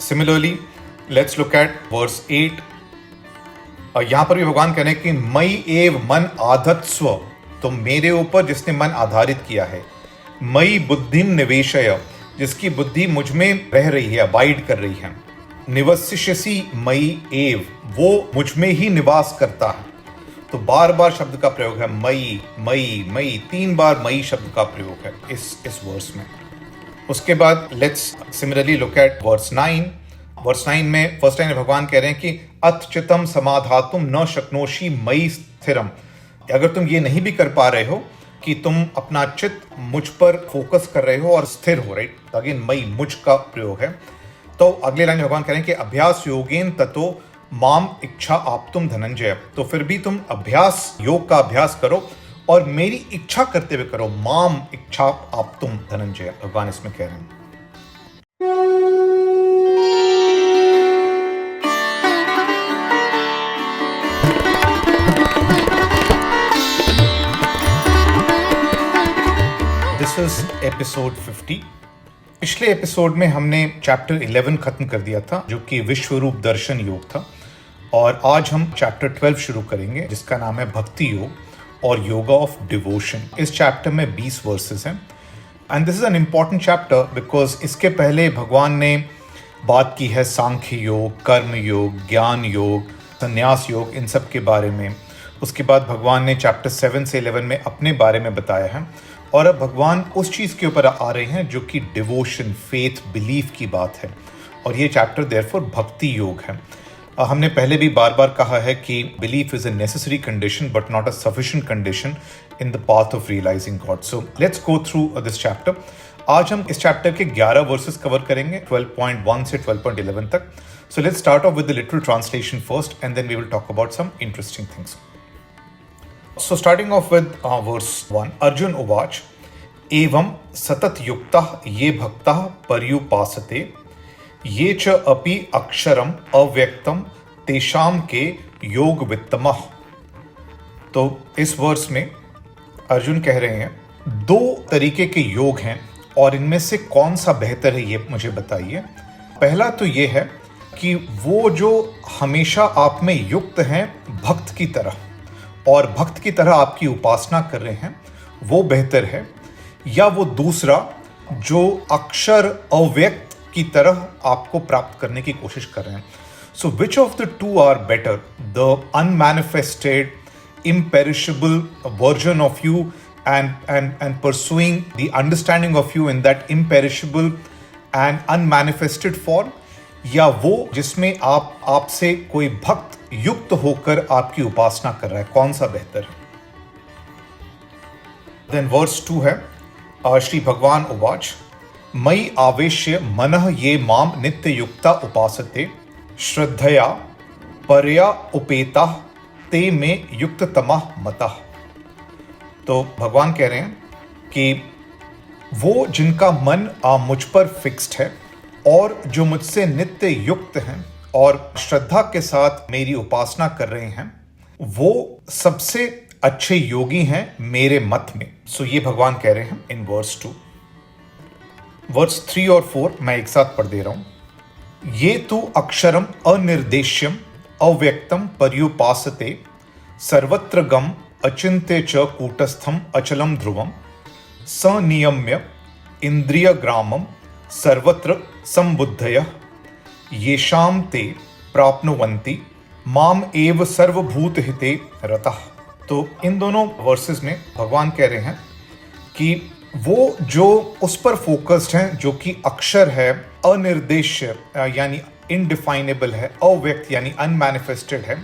Similarly, let's look at verse 8. यहाँ पर भी भगवान कह रहे हैं कि मई एव मन आधत्स्व, तो मेरे ऊपर जिसने मन आधारित किया है। मई बुद्धिम निवेशय, जिसकी बुद्धि मुझ में रह रही है, अबाइड कर रही है। निवसिष्यसि मई एव, वो मुझ में ही निवास करता है। तो बार बार शब्द का प्रयोग है, मई मई मई, 3 बार मई शब्द का प्रयोग है इस वर्स में। उसके बाद let's similarly look at verse 9। Verse 9 में फर्स्ट लाइन में भगवान कह रहे हैं कि अथ चितम समाधातुम न शक्नोषि मई स्थिरम। अगर तुम ये नहीं भी कर पा रहे हो कि तुम अपना चित्त मुझ पर फोकस कर रहे हो और स्थिर हो, राइट, अगेन मई मुझ का प्रयोग है। तो अगले लाइन में भगवान कह रहे हैं कि अभ्यास योगेन ततो माम इच्छा आप्तुम धनंजय। तो फिर भी तुम अभ्यास, योग का अभ्यास करो और मेरी इच्छा करते हुए करो। माम इच्छा आप्तुम धनंजय, भगवान इसमें कह रहे हैं। This is episode 50। पिछले एपिसोड में हमने चैप्टर 11 खत्म कर दिया था, जो कि विश्वरूप दर्शन योग था, और आज हम चैप्टर 12 शुरू करेंगे, जिसका नाम है भक्ति योग और योगा ऑफ डिवोशन। इस चैप्टर में 20 वर्सेस हैं and this is an important chapter because इसके पहले भगवान ने बात की है सांख्य योग, कर्म योग, ज्ञान योग, संन्यास योग, इन सब के बारे में। उसके बाद भगवान ने चैप्टर 7 से 11 में अपने बारे में बताया है, और अब भगवान उस चीज़ के ऊपर आ रहे हैं जो कि डिवोशन, फेथ, बिलीफ की बात है, और ये चैप्टर देयरफॉर भक्ति योग है। हमने पहले भी बार बार कहा है कि belief is a necessary condition but not a sufficient condition in the path of realising God. So let's go through this chapter. आज हम इस चैप्टर के 11 वर्सेस कवर करेंगे, 12.1 से 12.11 तक। So let's start off with the literal translation first and then we will talk about some interesting things. So starting off with verse 1, Arjun उवाच एवं सतत युक्तः ये भक्तः पर्युपासते ये च अपि अक्षरम अव्यक्तम तेषाम के योग वित्तमः। तो इस वर्स में अर्जुन कह रहे हैं 2 तरीके के योग हैं और इनमें से कौन सा बेहतर है ये मुझे बताइए। पहला तो ये है कि वो जो हमेशा आप में युक्त हैं भक्त की तरह और भक्त की तरह आपकी उपासना कर रहे हैं, वो बेहतर है, या वो दूसरा जो अक्षर अव्यक्त की तरह आपको प्राप्त करने की कोशिश कर रहे हैं। So which of the two are better, the unmanifested imperishable version of you and pursuing the understanding of you in that imperishable and unmanifested form, या वो जिसमें आपसे कोई भक्त युक्त होकर आपकी उपासना कर रहा है, कौन सा बेहतर है। देन वर्स 2 है, श्री भगवान उवाच मयि आवेश्य मनः ये माम नित्य युक्ता उपासते श्रद्धया परया उपेता ते में युक्ततमः मतः। तो भगवान कह रहे हैं कि वो जिनका मन मुझ पर फिक्स्ड है और जो मुझसे नित्य युक्त हैं और श्रद्धा के साथ मेरी उपासना कर रहे हैं, वो सबसे अच्छे योगी हैं मेरे मत में। सो ये भगवान कह रहे हैं इन वर्स 2। वर्स 3 और 4 मैं एक साथ पढ़ दे रहा हूं। ये तु अक्षरम अनिर्देश्यम अव्यक्तम पर्युपासते सर्वत्र गम अचिन्त्य च कूटस्थम अचलम ध्रुवम सनियम्य इंद्रिय ग्रामम सर्वत्र संबुद्धयः येषाम ते प्राप्नुवन्ति माम एव सर्वभूत हिते रतः। तो इन दोनों वर्सेस में भगवान कह रहे हैं कि वो जो उस पर फोकस्ड हैं जो कि अक्षर है, अनिर्देश्य यानी इनडिफाइनेबल है, अव्यक्त यानी अनमैनिफेस्टेड है,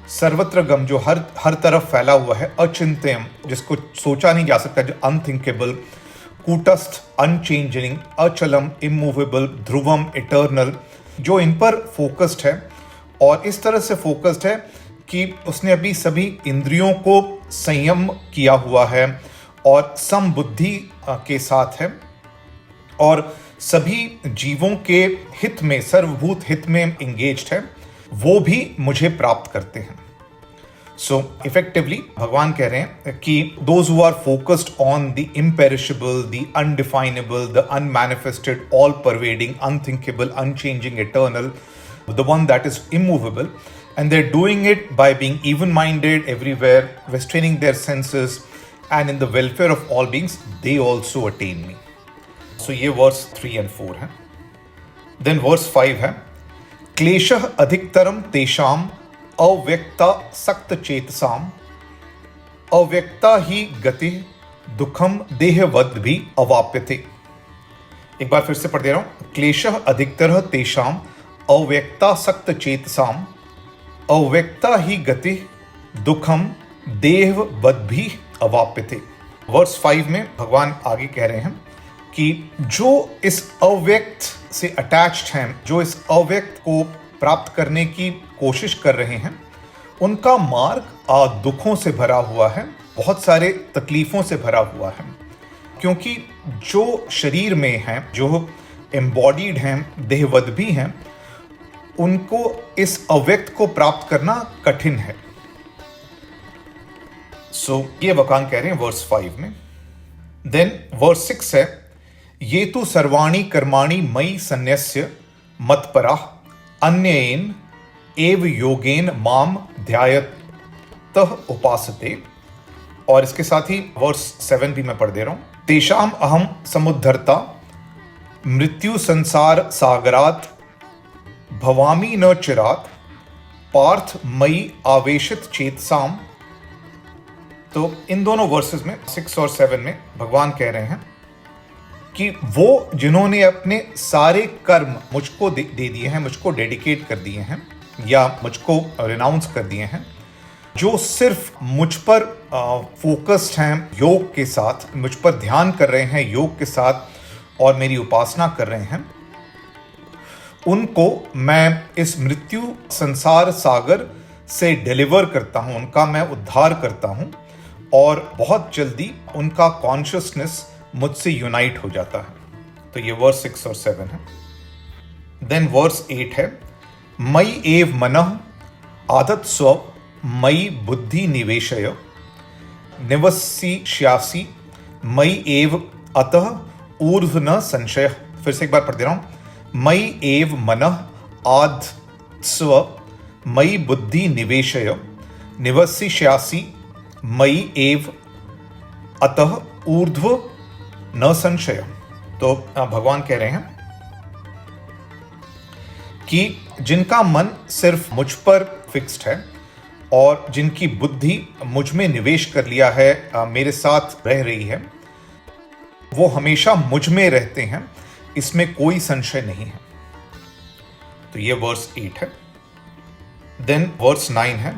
सर्वत्र गम जो हर तरफ फैला हुआ है, अचिंत्यम जिसको सोचा नहीं जा सकता, जो अनथिंकेबल, कूटस्थ अनचेंजिंग, अचलम इमूवेबल, ध्रुवम इटर्नल, जो इन पर फोकस्ड है और इस तरह से फोकस्ड है कि उसने अभी सभी इंद्रियों को संयम किया हुआ है और समबुद्धि के साथ है और सभी जीवों के हित में, सर्वभूत हित में इंगेज्ड है, वो भी मुझे प्राप्त करते हैं। सो इफेक्टिवली भगवान कह रहे हैं कि those who are focused on the imperishable, the undefinable, the unmanifested, all pervading, unthinkable, unchanging, eternal, the one that is immovable, and they're doing it by being even-minded everywhere, restraining their senses, and in the welfare of all beings, they also attain me. So ये verse 3 and 4 है. Then verse 5 है, क्लेशः अधिकतरम तेषाम अव्यक्ता सक्त चेतसाम अव्यक्ता ही गति दुखम देहवद भी अवाप्यते. एक बार फिर से पढ़ दे रहा हूं. क्लेशः अधिकतर तेषाम अव्यक्ता सक्त चेतसाम अव्यक्ता ही गति दुखम देहवद भी अवाप्यते. वर्स 5 में भगवान आगे कह रहे हैं कि जो इस अव्यक्त से अटैच्ड हैं, जो इस अव्यक्त को प्राप्त करने की कोशिश कर रहे हैं, उनका मार्ग दुखों से भरा हुआ है, बहुत सारे तकलीफों से भरा हुआ है. क्योंकि जो शरीर में हैं, जो एम्बॉडीड हैं, देहवद भी हैं, उनको इस अव्यक्त को प्राप्त करना कठिन है. सो ये वकान कह रहे हैं वर्स 5 में. देन वर्स 6 है, ये तो सर्वाणी कर्माणि मयि सन्न्यस्य मत्पराः अन्येन एव योगेन माम ध्यायतः उपासते. और इसके साथ ही वर्स 7 भी मैं पढ़ दे रहा हूं. तेषाम अहम समुद्धर्ता मृत्यु संसार सागरात भवामी न चिरात पार्थ मई आवेशित चेतसाम. तो इन दोनों वर्सेस में 6 और 7 में भगवान कह रहे हैं कि वो जिन्होंने अपने सारे कर्म मुझको दे दिए हैं, मुझको डेडिकेट कर दिए हैं या मुझको रिनाउंस कर दिए हैं, जो सिर्फ मुझ पर फोकस्ड हैं, योग के साथ मुझ पर ध्यान कर रहे हैं, योग के साथ और मेरी उपासना कर रहे हैं, उनको मैं इस मृत्यु संसार सागर से डिलीवर करता हूं, उनका मैं उद्धार करता हूं और बहुत जल्दी उनका कॉन्शियसनेस मुझसे यूनाइट हो जाता है. तो ये वर्स 6 और 7 है. देन वर्स 8 है, मयि एव मनः आदत स्व मयि बुद्धि निवेशय निवसिष्यासि मयि एव अतः ऊर्ध्व न संशय. फिर से एक बार पढ़ दे रहा हूं. मयि एव मनः आद स्व मयि बुद्धि निवेशय निवसिष्यासि मयि एव अतः ऊर्ध्व न संशय. तो भगवान कह रहे हैं कि जिनका मन सिर्फ मुझ पर फिक्स्ड है और जिनकी बुद्धि मुझ में निवेश कर लिया है, मेरे साथ रह रही है, वो हमेशा मुझ में रहते हैं, इसमें कोई संशय नहीं है. तो ये वर्स 8 है. देन वर्स 9 है,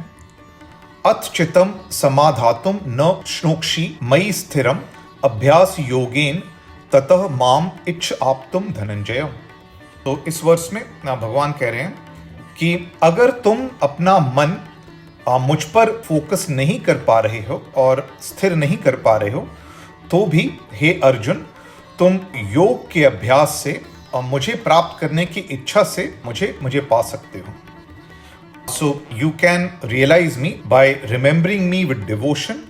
अथ चितम समाधातुम न श्नोक्षि मयि स्थिरम अभ्यास योगेन ततः माम इच्छ आप्तुम धनंजय. तो इस वर्स में भगवान कह रहे हैं कि अगर तुम अपना मन मुझ पर फोकस नहीं कर पा रहे हो और स्थिर नहीं कर पा रहे हो, तो भी हे अर्जुन, तुम योग के अभ्यास से और मुझे प्राप्त करने की इच्छा से मुझे पा सकते हो. So you can realise me by remembering me with devotion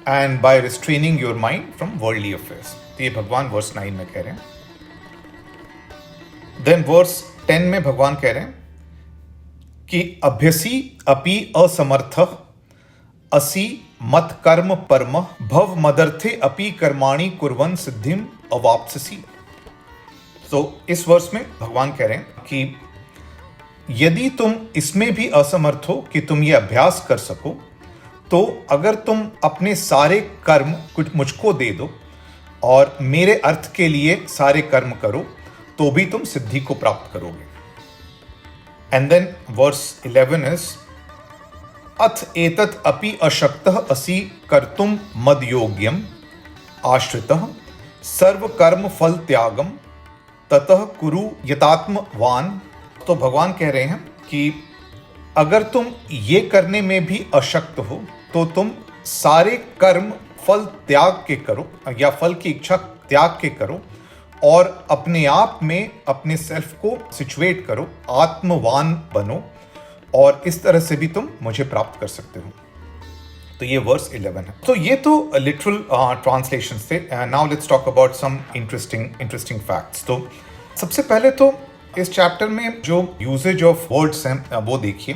and by restraining your mind from worldly affairs. ये भगवान वर्स 9 में कह रहे हैं. देन वर्स 10 में भगवान कह रहे हैं कि अभ्यसी अपि असमर्थ असि मत कर्म परम भव मदर्थे अपि कर्माणि कुर्वन् सिद्धिम अवाप्स्यसि. तो इस वर्स में भगवान कह रहे हैं कि यदि तुम इसमें भी असमर्थ हो कि तुम ये अभ्यास कर सको, तो अगर तुम अपने सारे कर्म कुछ मुझको दे दो और मेरे अर्थ के लिए सारे कर्म करो, तो भी तुम सिद्धि को प्राप्त करोगे. एंड देन वर्स 11 इज अथ एतत् अपि अशक्तः असि कर्तुम मद योग्यम आश्रितः सर्व कर्म फल त्यागम ततः कुरु यतात्मवान. तो भगवान कह रहे हैं कि अगर तुम ये करने में भी अशक्त हो, तो तुम सारे कर्म फल त्याग के करो या फल की इच्छा त्याग के करो और अपने आप में अपने सेल्फ को सिचुएट करो, आत्मवान बनो और इस तरह से भी तुम मुझे प्राप्त कर सकते हो. तो ये वर्स 11 है। तो ये तो लिटरल ट्रांसलेशन थे। Now let's talk about some interesting facts. तो सबसे पहले तो इस चैप्टर में जो यूजेज ऑफ वर्ड्स हैं वो देखिए।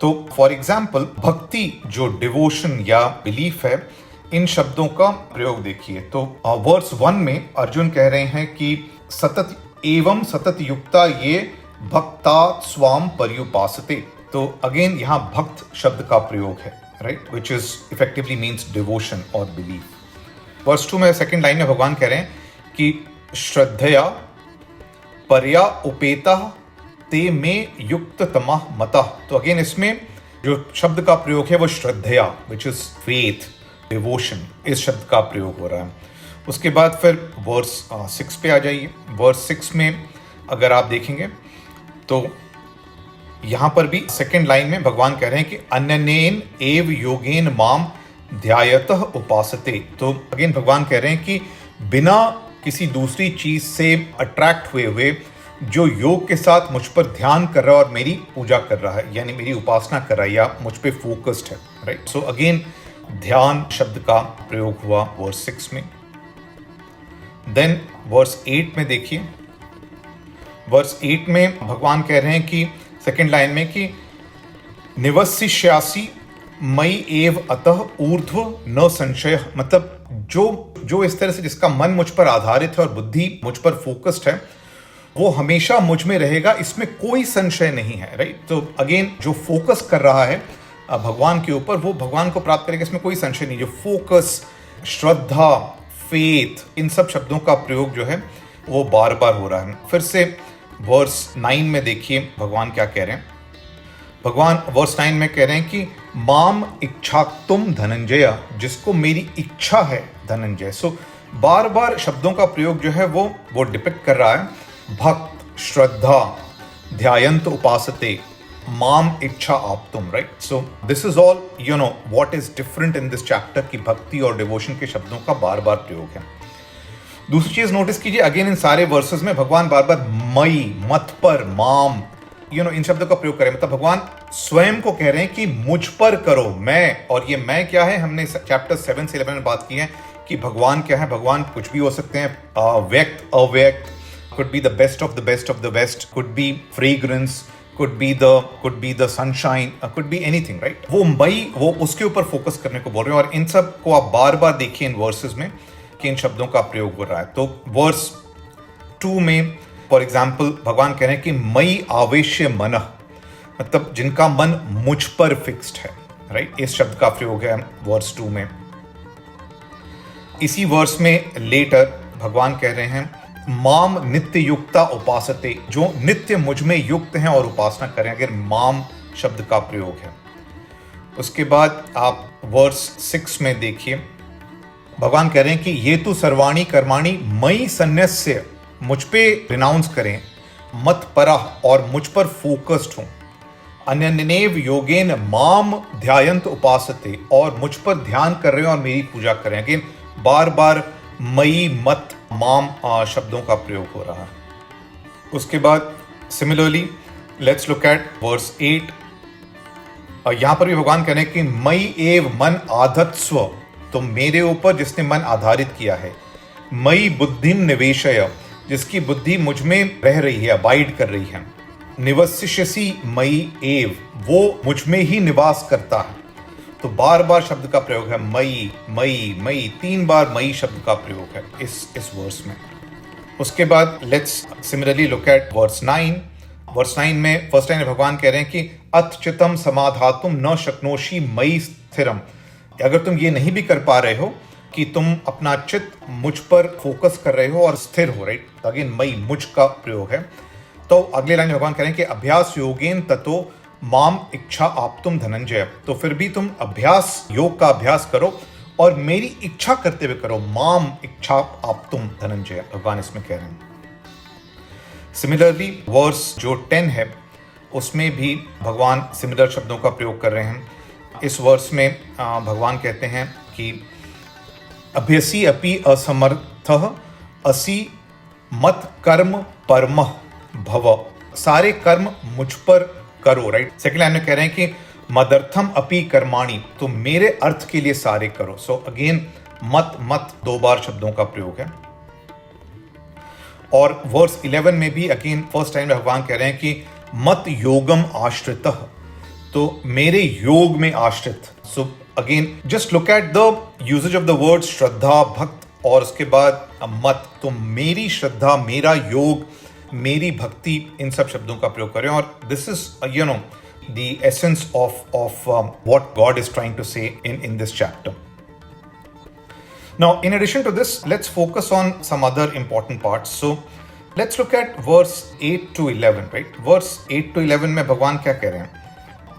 तो फॉर एग्जाम्पल भक्ति जो डिवोशन या बिलीफ है, इन शब्दों का प्रयोग देखिए। तो वर्स 1 में अर्जुन कह रहे हैं कि सतत एवं सतत युक्ता ये भक्ता स्वाम पर्युपासते। तो अगेन यहाँ भक्त शब्द का प्रयोग है, right, which is effectively means devotion और बिलीफ। वर्स 2 में सेकेंड लाइन में भगवान कह रहे हैं कि श्रद्धया पर्या उपेता ते में युक्त तमः मतः। तो अगेन इसमें जो शब्द का प्रयोग है वो श्रद्धया, विच इज फेथ, डिवोशन, इस शब्द का प्रयोग हो रहा है। उसके बाद फिर वर्स 6 पे आ जाइए। वर्स 6 में अगर आप देखेंगे तो यहां पर भी सेकेंड लाइन में भगवान कह रहे हैं कि अन्यनेन एव योगेन माम ध्यायतः उपासते। तो अगेन भगवान कह रहे हैं कि बिना किसी दूसरी चीज से अट्रैक्ट हुए जो योग के साथ मुझ पर ध्यान कर रहा है और मेरी पूजा कर रहा है, यानी मेरी उपासना कर रहा है या मुझ पे फोकस्ड है, राइट। सो अगेन ध्यान शब्द का प्रयोग हुआ वर्स 6 में। देन वर्स 8 में देखिए। वर्स 8 में भगवान कह रहे हैं कि सेकेंड लाइन में कि निवसिष्यासि मयि एव अतः ऊर्ध्व न संशय। मतलब जो इस तरह से जिसका मन मुझ पर आधारित है और बुद्धि मुझ पर फोकस्ड है, वो हमेशा मुझ में रहेगा, इसमें कोई संशय नहीं है, राइट। तो अगेन जो फोकस कर रहा है भगवान के ऊपर, वो भगवान को प्राप्त करेगा, इसमें कोई संशय नहीं। जो फोकस, श्रद्धा, फेथ, इन सब शब्दों का प्रयोग जो है वो बार बार हो रहा है। फिर से वर्स 9 में देखिए भगवान क्या कह रहे हैं। भगवान वर्स 9 में कह रहे हैं कि माम इच्छाक्तुम धनंजय, जिसको मेरी इच्छा है धनंजय। सो बार बार शब्दों का प्रयोग जो है वो डिपिक्ट कर रहा है भक्त, श्रद्धा, ध्यायंत उपासते, माम इच्छा आप्तुम, right. So this is all you know what is different in this chapter की भक्ति और डिवोशन के शब्दों का बार बार प्रयोग है। दूसरी चीज नोटिस कीजिए, अगेन इन सारे वर्सेस में भगवान बार बार मई, मत पर, माम, इन शब्दों का प्रयोग करें। मतलब भगवान स्वयं को कह रहे हैं कि मुझ पर करो, मैं। और ये मैं क्या है, हमने चैप्टर 7 से 11 में बात की है कि भगवान क्या है। भगवान कुछ भी हो सकते हैं, व्यक्त, अव्यक्त, could be the best of the best, could be fragrance, could be the sunshine, could be anything, right। वो उसके ऊपर फोकस करने को बोल रहे हैं। और इन सब को आप बार बार देखिए इन वर्सेस में कि इन शब्दों का प्रयोग हो रहा है। तो वर्स 2 में फॉर एग्जाम्पल भगवान कह रहे हैं कि मयि आवेश्य मनः, मतलब जिनका मन मुझ पर फिक्स्ड है, राइट। इस शब्द का प्रयोग है वर्स 2 में। इसी वर्स में लेटर भगवान कह रहे हैं माम नित्य युक्ता उपासते, जो नित्य मुझ में युक्त हैं और उपासना करें। अगर माम शब्द का प्रयोग है। उसके बाद आप वर्स 6 में देखिए, भगवान कह रहे हैं कि ये तो सर्वाणी कर्माणि मयि सन्न्यस्य, मुझ पे रिनाउंस करें, मत परा, और मुझ पर फोकस्ड हूं। अन्यनेव योगेन माम ध्यायंत उपासते, और मुझ पर ध्यान कर रहे हैं और मेरी पूजा करें। अगेन बार बार मई, मत, माम शब्दों का प्रयोग हो रहा है। उसके बाद similarly let's look at verse 8। यहां पर भी भगवान कह रहे हैं कि मई एव मन आधत्स्व, तो मेरे ऊपर जिसने मन आधारित किया है। मई बुद्धिम निवेशय, जिसकी बुद्धि मुझ में रह रही है, अबाइड कर रही है। निवसिष्यसि मई एव, वो मुझ में ही निवास करता है। तो बार बार शब्द का प्रयोग है, मई, मई, मई, 3 बार मई शब्द का प्रयोग है इस वर्स में। उसके बाद let's similarly look at verse 9। Verse 9 में फर्स्ट लाइन में भगवान कह रहे हैं कि अथ चितम समाधातुम न शक्नोषि मई स्थिरम। अगर तुम ये नहीं भी कर पा रहे हो कि तुम अपना चित्त मुझ पर फोकस कर रहे हो और स्थिर हो, राइट। तो अगेन मई, मुझ का प्रयोग है। तो अगले लाइन में भगवान कह रहे हैं कि अभ्यास योगेन ततो माम इच्छा आप्तुम धनंजय, तो फिर भी तुम अभ्यास, योग का अभ्यास करो और मेरी इच्छा करते हुए करो। माम इच्छा आप्तुम धनंजय, भगवान इसमें कह रहे हैं। सिमिलरली वर्स जो 10 है उसमें भी भगवान सिमिलर शब्दों का प्रयोग कर रहे हैं। इस वर्स में भगवान कहते हैं कि अभ्यसी अपि असमर्थः असि मत कर्म परमः भव, सारे कर्म मुझ पर करो, राइट। सेकेंड लाइन में कह रहे हैं कि मदर्थम अपि कर्माणि, तो मेरे अर्थ के लिए सारे करो। सो अगेन मत मत 2 बार शब्दों का प्रयोग है। और वर्स 11 में भी अगेन फर्स्ट टाइम भगवान कह रहे हैं कि मत योगम आश्रितः, तो मेरे योग में आश्रित। So again just look at the usages of the word shraddha, भक्त और उसके बाद मत, तो मेरी श्रद्धा, मेरा योग, मेरी भक्ति, इन सब शब्दों का प्रयोग करें। और this is you know the essence of what God is trying to say in this chapter. Now, in addition to this, let's focus on some other important parts. So, let's look at verse 8 to 11, right? Verse 8 to 11 में भगवान क्या कह रहे हैं?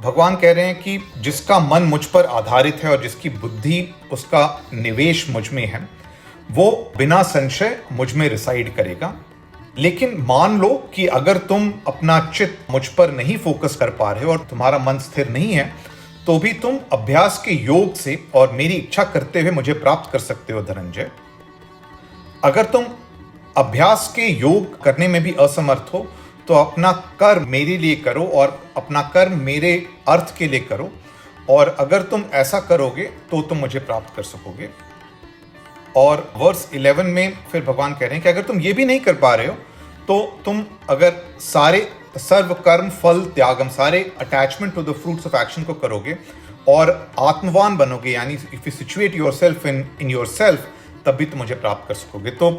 भगवान कह रहे हैं कि जिसका मन मुझ पर आधारित है और जिसकी बुद्धि, उसका निवेश मुझ में है, वो बिना संशय मुझ में रिसाइड करेगा। लेकिन मान लो कि अगर तुम अपना चित्त मुझ पर नहीं फोकस कर पा रहे हो और तुम्हारा मन स्थिर नहीं है, तो भी तुम अभ्यास के योग से और मेरी इच्छा करते हुए मुझे प्राप्त कर सकते हो धनंजय। अगर तुम अभ्यास के योग करने में भी असमर्थ हो, तो अपना कर्म मेरे लिए करो और अपना कर्म मेरे अर्थ के लिए करो, और अगर तुम ऐसा करोगे तो तुम मुझे प्राप्त कर सकोगे। और वर्स 11 में फिर भगवान कह रहे हैं कि अगर तुम ये भी नहीं कर पा रहे हो, तो तुम अगर सारे सर्व कर्म फल त्यागम, सारे attachment to the fruits of action को करोगे और आत्मवान बनोगे, यानी if you situate yourself in yourself, तब भी तुम मुझे प्राप्त कर सकोगे। तो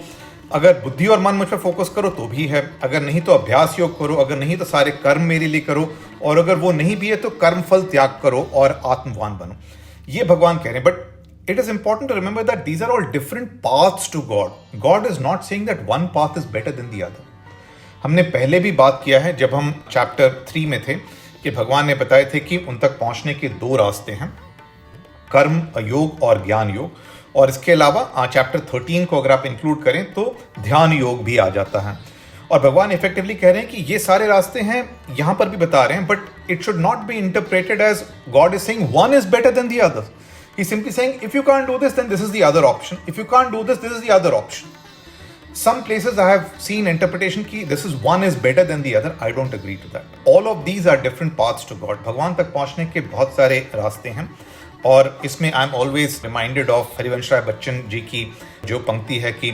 अगर बुद्धि और मन मुझ पर फोकस करो तो भी है, अगर नहीं तो अभ्यास योग करो, अगर नहीं तो सारे कर्म मेरे लिए करो, और अगर वो नहीं भी है तो कर्म फल त्याग करो और आत्मवान बनो। ये भगवान कह रहे हैं। But it is important to remember that these are all different paths to God. God is not saying that one path is better than the other. हमने पहले भी बात किया है जब हम चैप्टर 3 में थे कि भगवान ने बताए थे कि उन तक पहुंचने के 2 रास्ते हैं, कर्म योग और ज्ञान योग। और इसके अलावा चैप्टर 13 को अगर आप इंक्लूड करें तो ध्यान योग भी आ जाता है। और भगवान इफेक्टिवली कह रहे हैं कि ये सारे रास्ते हैं, यहां पर भी बता रहे हैं, but it should not be interpreted as God is saying one is better than the other. He's simply saying, if you can't do this, then this is the other option. If you can't do this, this is the other option. Some places I have seen interpretation ki this is one is better than the other. I don't agree to that. All of these are different paths to God. भगवान तक पहुंचने के बहुत सारे रास्ते हैं, और इसमें I am always reminded of Harivansh Rai Bachchan ji की जो पंक्ति है कि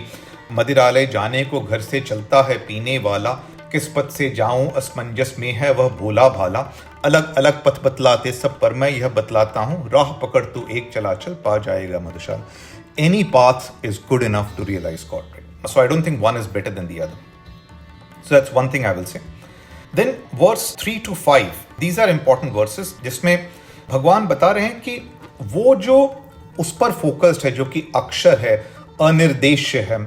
मदिरालय जाने को घर से चलता है पीने वाला, किस पथ से जाऊं असमंजस में है वह भोला भाला, अलग अलग पथ बतलाते सब पर मैं यह बतलाता हूं, राह पकड़ तू एक चला चल पा जाएगा मधुशाल। Any path is good enough to realize God. So I don't think one is better than the other. So that's one thing I will say. Then verse 3 to 5, these are important verses जिसमें भगवान बता रहे हैं कि वो जो उस पर फोकस्ड है, जो कि अक्षर है, अनिर्देश्य है,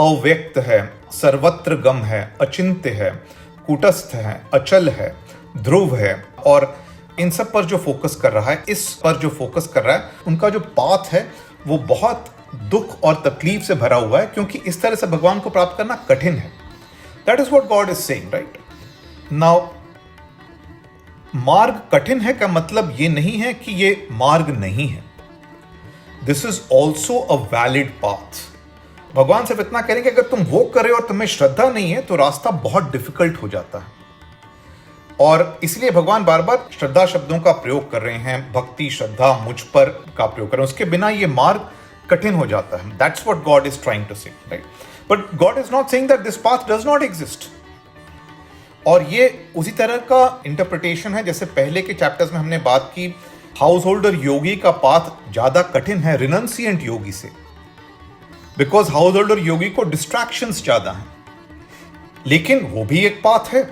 अव्यक्त है, सर्वत्र गम है, अचिंत्य है, कूटस्थ है, अचल है, ध्रुव है, और इन सब पर जो फोकस कर रहा है, इस पर जो फोकस कर रहा है, उनका जो पाथ है वो बहुत दुख और तकलीफ से भरा हुआ है, क्योंकि इस तरह से भगवान को प्राप्त करना कठिन है। That is what God is saying, right now. मार्ग कठिन है का मतलब ये नहीं है कि ये मार्ग नहीं है। This is also a valid path. भगवान सिर्फ इतना करेंगे अगर तुम वो करे और तुम्हें श्रद्धा नहीं है तो रास्ता बहुत डिफिकल्ट हो जाता है, और इसलिए भगवान बार बार श्रद्धा शब्दों का प्रयोग कर रहे हैं, भक्ति श्रद्धा मुझ पर का प्रयोग कर रहे हैं। उसके बिना ये मार्ग कठिन हो जाता है। That's what God is trying to say, right. But God is not saying that this path does not exist. और ये उसी तरह का इंटरप्रिटेशन है जैसे पहले के चैप्टर्स में हमने बात की, हाउस होल्डर योगी का पाथ ज्यादा कठिन है रिनंसिएंट योगी से, बिकॉज हाउस होल्डर योगी को डिस्ट्रैक्शंस ज्यादा हैं, लेकिन वो भी एक पाथ है।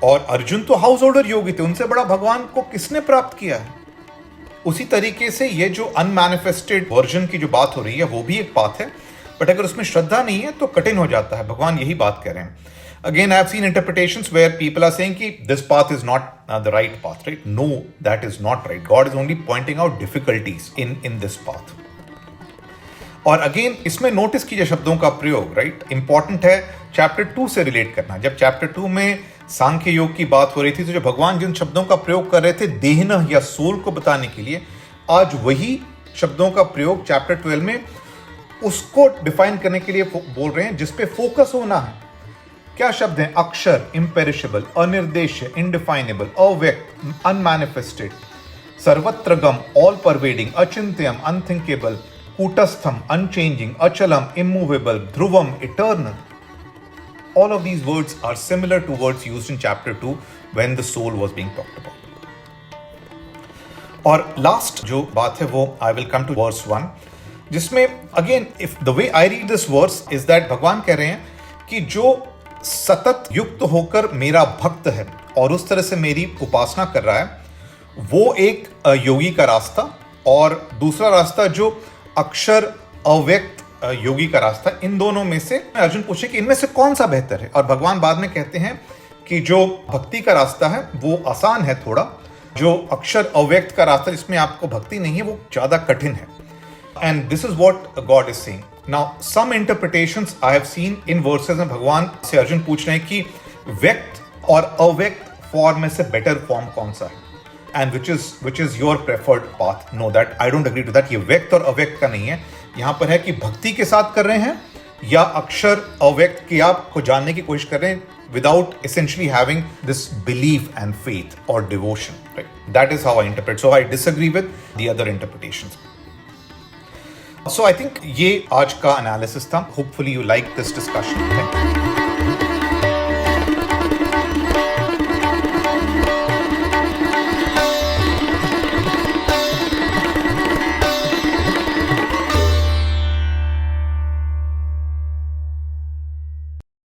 और अर्जुन तो हाउस होल्डर योगी थे, उनसे बड़ा भगवान को किसने प्राप्त किया है। उसी तरीके से ये जो अनमैनिफेस्टेड वर्जन की जो बात हो रही है वो भी एक पाथ है, बट अगर उसमें श्रद्धा नहीं है तो कठिन हो जाता है। भगवान यही बात कह रहे हैं। Again, I have seen interpretations where people are saying कि this path is not the right path, right? No, that is not right. God is only pointing out difficulties in this path. और again इसमें notice कीजिए शब्दों का प्रयोग, right, important है chapter 2 से relate करना। जब चैप्टर 2 में सांख्य योग की बात हो रही थी तो जो भगवान जिन शब्दों का प्रयोग कर रहे थे देहन या सोल को बताने के लिए, आज वही शब्दों का प्रयोग चैप्टर 12 में उसको डिफाइन करने के लिए बोल रहे हैं जिसपे फोकस होना है। क्या शब्द हैं? अक्षर, इम्पेरिशेबल, अनिर्देश्य, इनडिफाइनेबल, अव्यक्त, अनमैनिफेस्टेड, सर्वत्रगम, all pervading, अचिंत्यम, unthinkable, कूटस्थम, unchanging, achalam, immovable, dhruvam, eternal. All of these words are similar to words used in chapter 2 when the soul was being talked about. और लास्ट जो बात है वो I will come to verse 1, जिसमें again if the way I read this verse is that भगवान कह रहे हैं कि जो सतत युक्त होकर मेरा भक्त है और उस तरह से मेरी उपासना कर रहा है वो एक योगी का रास्ता, और दूसरा रास्ता जो अक्षर अव्यक्त योगी का रास्ता, इन दोनों में से अर्जुन पूछे कि इनमें से कौन सा बेहतर है। और भगवान बाद में कहते हैं कि जो भक्ति का रास्ता है वो आसान है थोड़ा, जो अक्षर अव्यक्त का रास्ता जिसमें आपको भक्ति नहीं है वो ज्यादा कठिन है। And this is what God is saying. Now some interpretations I have seen in verses में भगवान से अर्जुन पूछ रहे हैं कि व्यक्त और अव्यक्त फॉर्म में से बेटर फॉर्म कौन सा है, and which is your preferred path. No that I don't agree to that. ये व्यक्त और अव्यक्त का नहीं है, यहां पर है कि भक्ति के साथ कर रहे हैं या अक्षर अव्यक्त की आपको जानने की कोशिश कर रहे हैं without essentially having this belief and faith or devotion, right? That is how I interpret. So I disagree with the other interpretations. So I think ये आज का analysis था. Hopefully you like this discussion. Thank you.